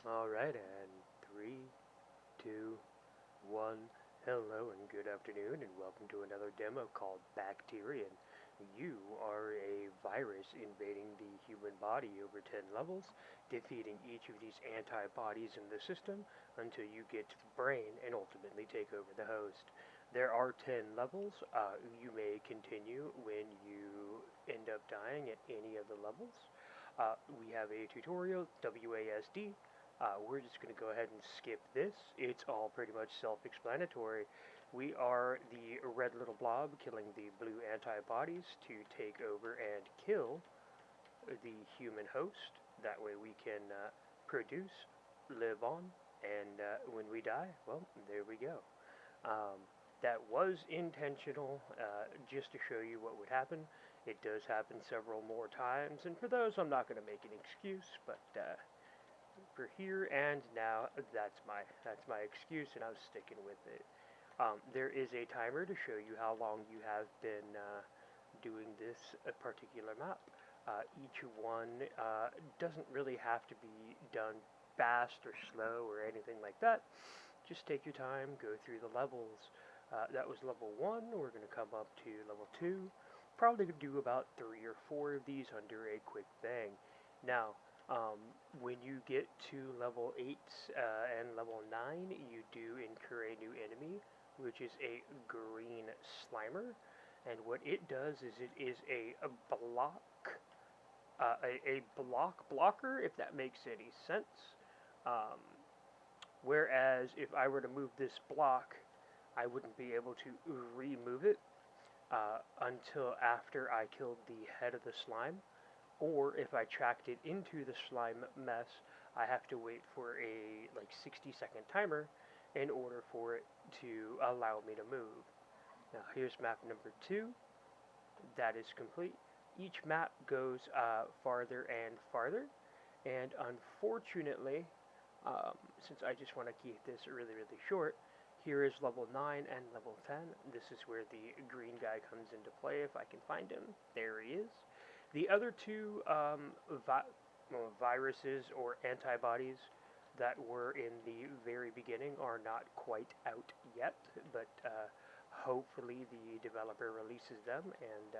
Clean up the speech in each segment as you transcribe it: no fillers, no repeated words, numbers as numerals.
Alright, and three, two, one. Hello and good afternoon, and welcome to another demo called Bacterian. You are a virus invading the human body over 10 levels, defeating each of these antibodies in the system until you get to the brain and ultimately take over the host. There are 10 levels. You may continue when you end up dying at any of the levels. We have a tutorial, WASD. We're just going to go ahead and skip this. It's all pretty much self-explanatory. We are the red little blob killing the blue antibodies to take over and kill the human host. That way we can produce, live on, and when we die, well, there we go. That was intentional, just to show you what would happen. It does happen several more times, and for those I'm not going to make an excuse, but for here and now, that's my excuse, and I'm sticking with it. There is a timer to show you how long you have been doing this particular map. Each one doesn't really have to be done fast or slow or anything like that. Just take your time, go through the levels. That was level 1. We're going to come up to level 2. Probably going to do about 3 or 4 of these under a quick bang. Now, when you get to level 8 and level 9, you do incur a new enemy, which is a green slimer. And what it does is it is a block blocker, if that makes any sense. Whereas if I were to move this block, I wouldn't be able to remove it until after I killed the head of the slime. Or if I tracked it into the slime mess, I have to wait for a 60-second timer in order for it to allow me to move. Now here's map number 2. That is complete. Each map goes farther and farther, and unfortunately, since I just want to keep this really short, here is level 9 and level 10. This is where the green guy comes into play, if I can find him. There he is. The other two viruses or antibodies that were in the very beginning are not quite out yet, but hopefully the developer releases them and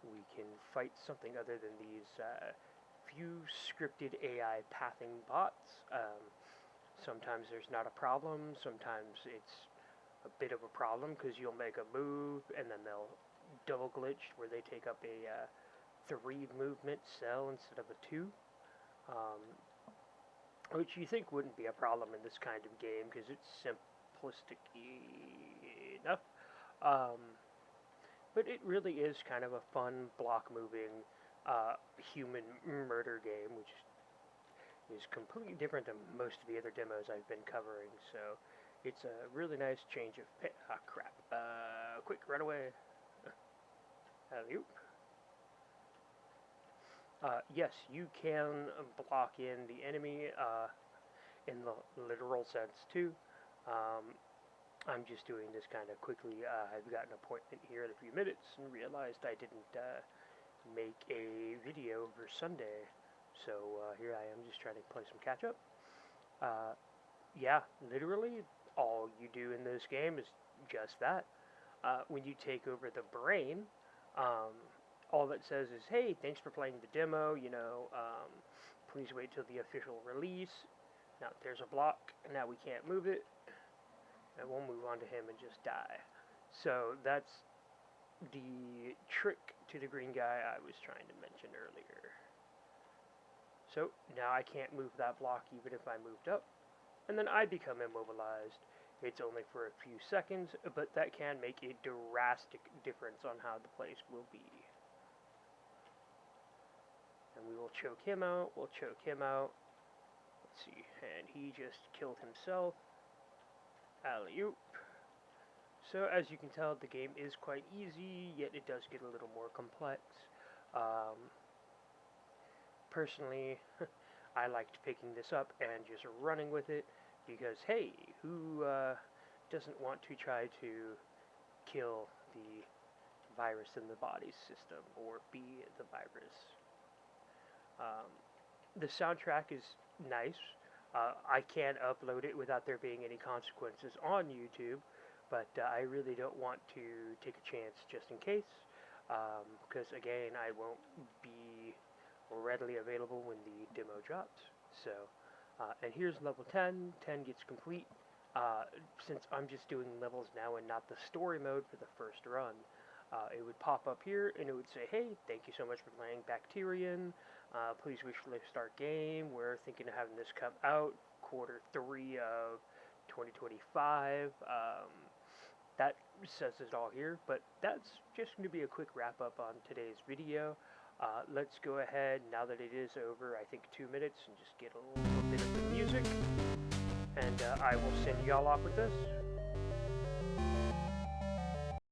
we can fight something other than these few scripted AI pathing bots. Sometimes there's not a problem, sometimes it's a bit of a problem because you'll make a move and then they'll double glitch where they take up a 3 movement cell instead of a 2, which you think wouldn't be a problem in this kind of game because it's simplistic enough, but it really is kind of a fun block moving human murder game, which is completely different than most of the other demos I've been covering, so it's a really nice change of crap. Quick, run away. Alley-oop. Yes, you can block in the enemy in the literal sense too. I'm just doing this kind of quickly. I've got an appointment here in a few minutes and realized I didn't make a video for Sunday. So here I am just trying to play some catch up. Yeah, literally all you do in this game is just that. When you take over the brain, all that says is, hey, thanks for playing the demo, please wait till the official release. Now there's a block, now we can't move it, and we'll move on to him and just die. So that's the trick to the green guy I was trying to mention earlier. So now I can't move that block even if I moved up, and then I become immobilized. It's only for a few seconds, but that can make a drastic difference on how the place will be. And we will choke him out, we'll choke him out. Let's see, and he just killed himself. Alley-oop. So as you can tell, the game is quite easy, yet it does get a little more complex. Personally, I liked picking this up and just running with it, because hey, who doesn't want to try to kill the virus in the body system, or be the virus? The soundtrack is nice. I can't upload it without there being any consequences on YouTube, but I really don't want to take a chance just in case, because again, I won't be readily available when the demo drops. So, and here's level 10. 10 gets complete. Since I'm just doing levels now and not the story mode for the first run, it would pop up here and it would say, hey, thank you so much for playing Bacterian. Please wish for the start game. We're thinking of having this come out Q3 of 2025. That says it all here, but that's just going to be a quick wrap up on today's video. Let's go ahead, now that it is over, I think 2 minutes, and just get a little bit of the music, and I will send y'all off with this.